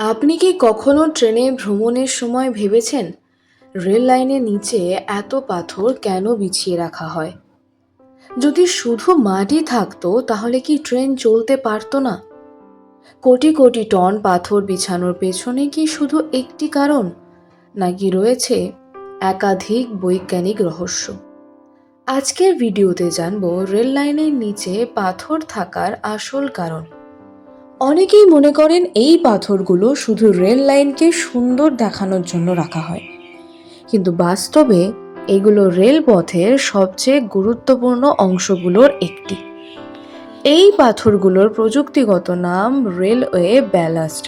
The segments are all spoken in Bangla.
আপনি কি কখনো ট্রেনে ভ্রমণের সময় ভেবেছেন রেল লাইনের নিচে এত পাথর কেন বিছিয়ে রাখা হয়? যদি শুধু মাটি থাকতো তাহলে কি ট্রেন চলতে পারতো না? কোটি কোটি টন পাথর বিছানোর পেছনে কি শুধু একটি কারণ, নাকি রয়েছে একাধিক বৈজ্ঞানিক রহস্য? আজকের ভিডিওতে জানবো রেল লাইনের নিচে পাথর থাকার আসল কারণ। অনেকেই মনে করেন এই পাথরগুলো শুধু রেল লাইনকে সুন্দর দেখানোর জন্য রাখা হয়, কিন্তু বাস্তবে এগুলো রেলপথের সবচেয়ে গুরুত্বপূর্ণ অংশগুলোর একটি। এই পাথরগুলোর প্রযুক্তিগত নাম রেলওয়ে ব্যালাস্ট।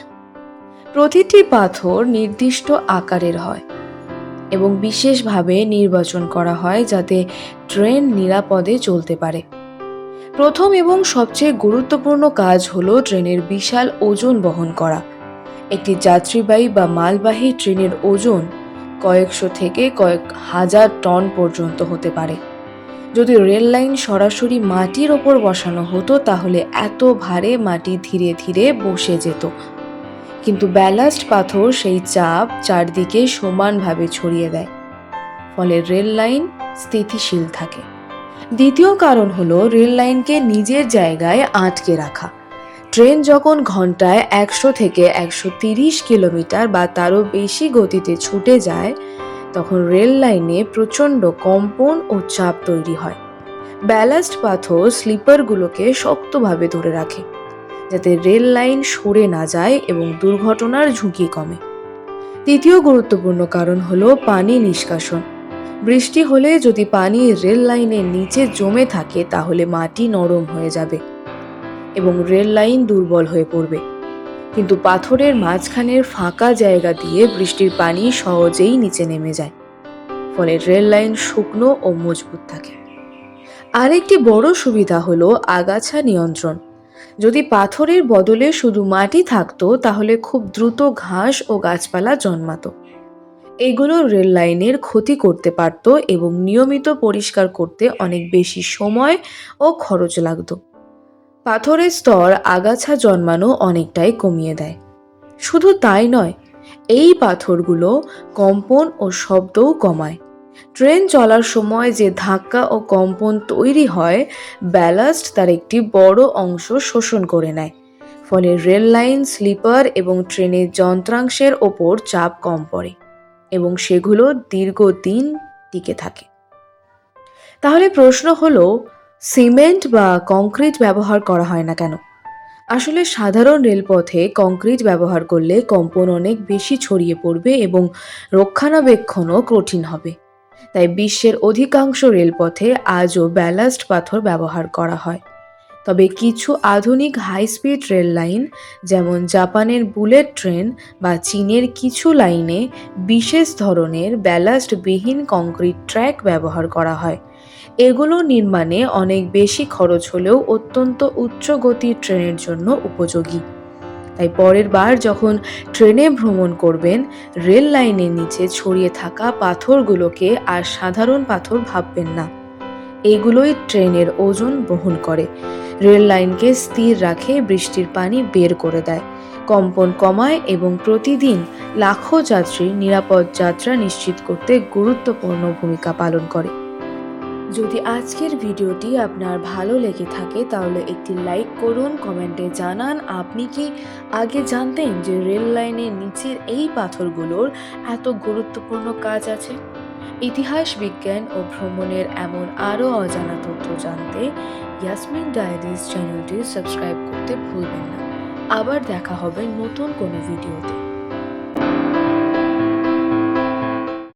প্রতিটি পাথর নির্দিষ্ট আকারের হয় এবং বিশেষভাবে নির্বাচন করা হয় যাতে ট্রেন নিরাপদে চলতে পারে। প্রথম এবং সবচেয়ে গুরুত্বপূর্ণ কাজ হলো ট্রেনের বিশাল ওজন বহন করা। একটি যাত্রীবাহী বা মালবাহী ট্রেনের ওজন কয়েকশো থেকে কয়েক হাজার টন পর্যন্ত হতে পারে। যদি রেল লাইন সরাসরি মাটির ওপর বসানো হতো তাহলে এত ভারে মাটি ধীরে ধীরে বসে যেত, কিন্তু ব্যালাস্ট পাথর সেই চাপ চারদিকে সমানভাবে ছড়িয়ে দেয়, ফলে রেল লাইন স্থিতিশীল থাকে। দ্বিতীয় কারণ হলো রেল লাইনকে নিজের জায়গায় আটকে রাখা। ট্রেন যখন ঘন্টায় 100 থেকে 130 কিলোমিটার বা তারও বেশি গতিতে ছুটে যায়, তখন রেল লাইনে প্রচণ্ড কম্পন ও চাপ তৈরি হয়। ব্যালাস্ট পাথর স্লিপারগুলোকে শক্তভাবে ধরে রাখে, যাতে রেল লাইন সরে না যায় এবং দুর্ঘটনার ঝুঁকি কমে। তৃতীয় গুরুত্বপূর্ণ কারণ হলো পানি নিষ্কাশন। বৃষ্টি হলে যদি পানি রেল লাইনের নিচে জমে থাকে তাহলে মাটি নরম হয়ে যাবে এবং রেল লাইন দুর্বল হয়ে পড়বে, কিন্তু পাথরের মাঝখানের ফাঁকা জায়গা দিয়ে বৃষ্টির পানি সহজেই নিচে নেমে যায়, ফলে রেল লাইন শুকনো ও মজবুত থাকে। আরেকটি বড় সুবিধা হলো আগাছা নিয়ন্ত্রণ। যদি পাথরের বদলে শুধু মাটি থাকতো তাহলে খুব দ্রুত ঘাস ও গাছপালা জন্মাতো। এগুলো রেল লাইনের ক্ষতি করতে পারত এবং নিয়মিত পরিষ্কার করতে অনেক বেশি সময় ও খরচ লাগতো। পাথরের স্তর আগাছা জন্মানো অনেকটাই কমিয়ে দেয়। শুধু তাই নয়, এই পাথরগুলো কম্পন ও শব্দও কমায়। ট্রেন চলার সময় যে ধাক্কা ও কম্পন তৈরি হয়, ব্যালাস্ট তার একটি বড় অংশ শোষণ করে নেয়, ফলে রেল লাইন, স্লিপার এবং ট্রেনের যন্ত্রাংশের ওপর চাপ কম পড়ে এবং সেগুলো দীর্ঘদিন টিকে থাকে। তাহলে প্রশ্ন হলো, সিমেন্ট বা কংক্রিট ব্যবহার করা হয় না কেন? আসলে সাধারণ রেলপথে কংক্রিট ব্যবহার করলে কম্পন অনেক বেশি ছড়িয়ে পড়বে এবং রক্ষণাবেক্ষণও কঠিন হবে। তাই বিশ্বের অধিকাংশ রেলপথে আজও ব্যালাস্ট পাথর ব্যবহার করা হয়। তবে কিছু আধুনিক হাই স্পিড রেল লাইন, যেমন জাপানের বুলেট ট্রেন বা চীনের কিছু লাইনে বিশেষ ধরনের ব্যালাস্টবিহীন কংক্রিট ট্র্যাক ব্যবহার করা হয়। এগুলো নির্মাণে অনেক বেশি খরচ হলেও অত্যন্ত উচ্চ গতির ট্রেনের জন্য উপযোগী। তাই পরের বার যখন ট্রেনে ভ্রমণ করবেন, রেল লাইনের নিচে ছড়িয়ে থাকা পাথরগুলোকে আর সাধারণ পাথর ভাববেন না। এগুলোই ট্রেনের ওজন বহন করে, রেল লাইনকে স্থির রাখে, বৃষ্টির পানি বের করে দেয়, কম্পন কমায় এবং প্রতিদিন লাখো যাত্রীর নিরাপদ যাত্রা নিশ্চিত করতে গুরুত্বপূর্ণ ভূমিকা পালন করে। যদি আজকের ভিডিওটি আপনার ভালো লেগে থাকে তাহলে একটি লাইক করুন, কমেন্টে জানান আপনি কি আগে জানতেন যে রেল লাইনের নিচের এই পাথরগুলোর এত গুরুত্বপূর্ণ কাজ আছে? ইতিহাস, বিজ্ঞান ও ভ্রমণের এমন আরও অজানা তথ্য জানতে ইয়াসমিন ডায়েরিজ চ্যানেলটি সাবস্ক্রাইব করতে ভুলবেন না। আবার দেখা হবে নতুন কোনো ভিডিওতে।